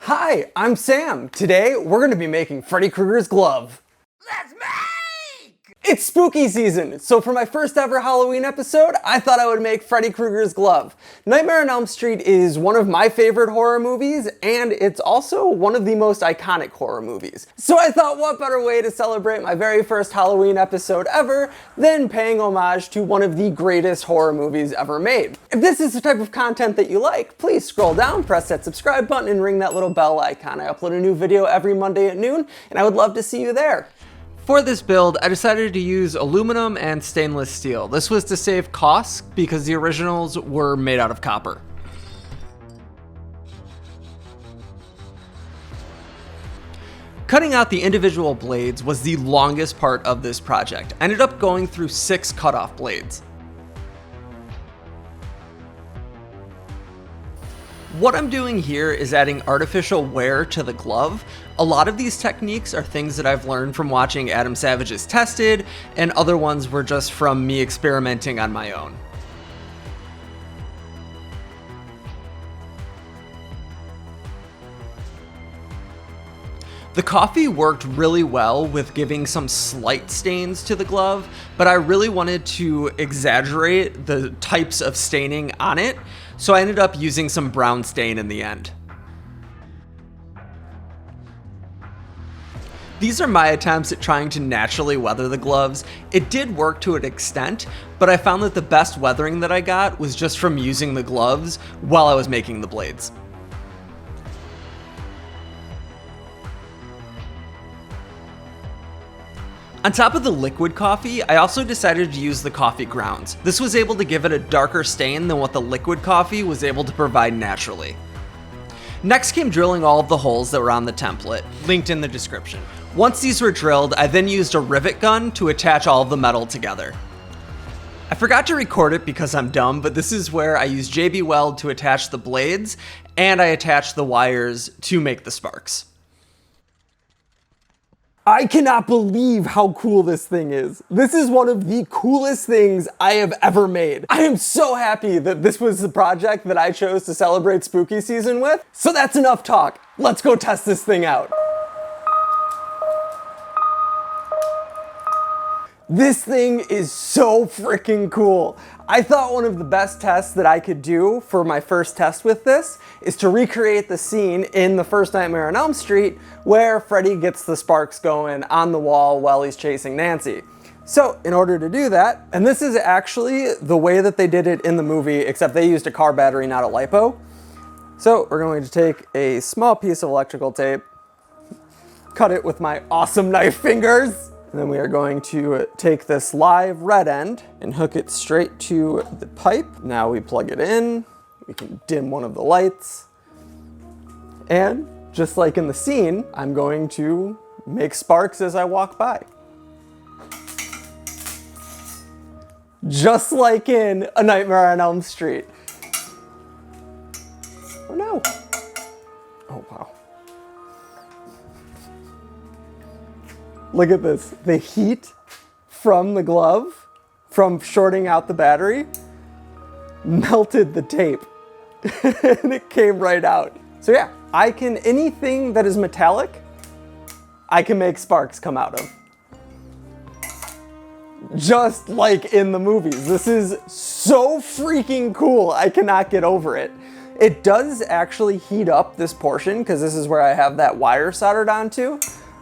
Hi, I'm Sam. Today, we're gonna be making Freddy Krueger's Glove. Let's make! It's spooky season, so for my first ever Halloween episode, I thought I would make Freddy Krueger's Glove. Nightmare on Elm Street is one of my favorite horror movies, and it's also one of the most iconic horror movies. So I thought, what better way to celebrate my very first Halloween episode ever than paying homage to one of the greatest horror movies ever made. If this is the type of content that you like, please scroll down, press that subscribe button, and ring that little bell icon. I upload a new video every Monday at noon, and I would love to see you there. For this build, I decided to use aluminum and stainless steel. This was to save costs because the originals were made out of copper. Cutting out the individual blades was the longest part of this project. I ended up going through 6 cutoff blades. What I'm doing here is adding artificial wear to the glove. A lot of these techniques are things that I've learned from watching Adam Savage's Tested, and other ones were just from me experimenting on my own. The coffee worked really well with giving some slight stains to the glove, but I really wanted to exaggerate the types of staining on it, so I ended up using some brown stain in the end. These are my attempts at trying to naturally weather the gloves. It did work to an extent, but I found that the best weathering that I got was just from using the gloves while I was making the blades. On top of the liquid coffee, I also decided to use the coffee grounds. This was able to give it a darker stain than what the liquid coffee was able to provide naturally. Next came drilling all of the holes that were on the template, linked in the description. Once these were drilled, I then used a rivet gun to attach all of the metal together. I forgot to record it because I'm dumb, but this is where I used JB Weld to attach the blades, and I attached the wires to make the sparks. I cannot believe how cool this thing is. This is one of the coolest things I have ever made. I am so happy that this was the project that I chose to celebrate spooky season with. So that's enough talk. Let's go test this thing out. This thing is so freaking cool. I thought one of the best tests that I could do for my first test with this is to recreate the scene in the first Nightmare on Elm Street where Freddy gets the sparks going on the wall while he's chasing Nancy. So in order to do that, and this is actually the way that they did it in the movie, except they used a car battery, not a LiPo. So we're going to take a small piece of electrical tape, cut it with my awesome knife fingers, and then we are going to take this live red end and hook it straight to the pipe. Now we plug it in, we can dim one of the lights, and just like in the scene, I'm going to make sparks as I walk by. Just like in A Nightmare on Elm Street. Oh no. Oh wow. Look at this, the heat from the glove, from shorting out the battery, melted the tape and it came right out. So yeah, anything that is metallic, I can make sparks come out of. Just like in the movies. This is so freaking cool, I cannot get over it. It does actually heat up this portion because this is where I have that wire soldered onto,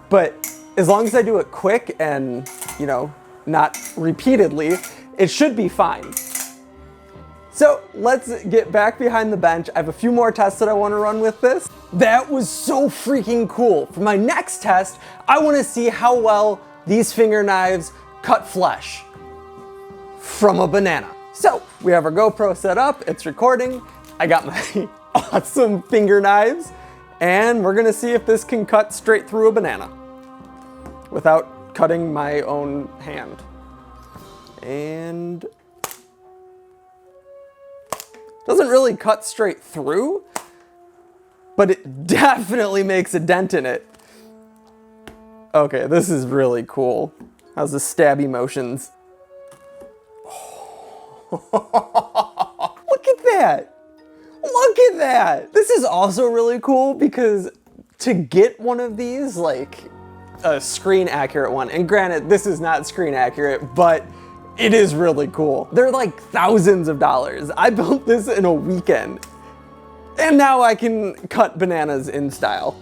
but as long as I do it quick and, you know, not repeatedly, it should be fine. So let's get back behind the bench. I have a few more tests that I want to run with this. That was so freaking cool. For my next test, I want to see how well these finger knives cut flesh from a banana. So we have our GoPro set up, it's recording. I got my awesome finger knives, and we're gonna see if this can cut straight through a banana without cutting my own hand. And doesn't really cut straight through, but it definitely makes a dent in it. Okay, this is really cool. How's the stabby motions? Oh. Look at that! Look at that! This is also really cool because to get one of these, like a screen accurate one, and granted, this is not screen accurate, but it is really cool. They're like thousands of dollars. I built this in a weekend. And now I can cut bananas in style.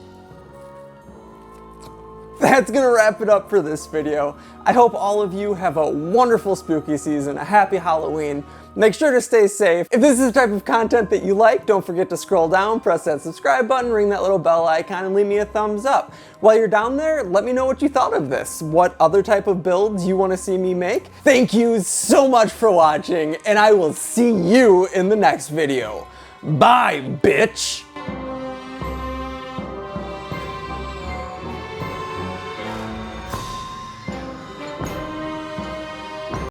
That's gonna wrap it up for this video. I hope all of you have a wonderful spooky season, a happy Halloween. Make sure to stay safe. If this is the type of content that you like, don't forget to scroll down, press that subscribe button, ring that little bell icon, and leave me a thumbs up. While you're down there, let me know what you thought of this, what other type of builds you want to see me make. Thank you so much for watching, and I will see you in the next video. Bye, bitch!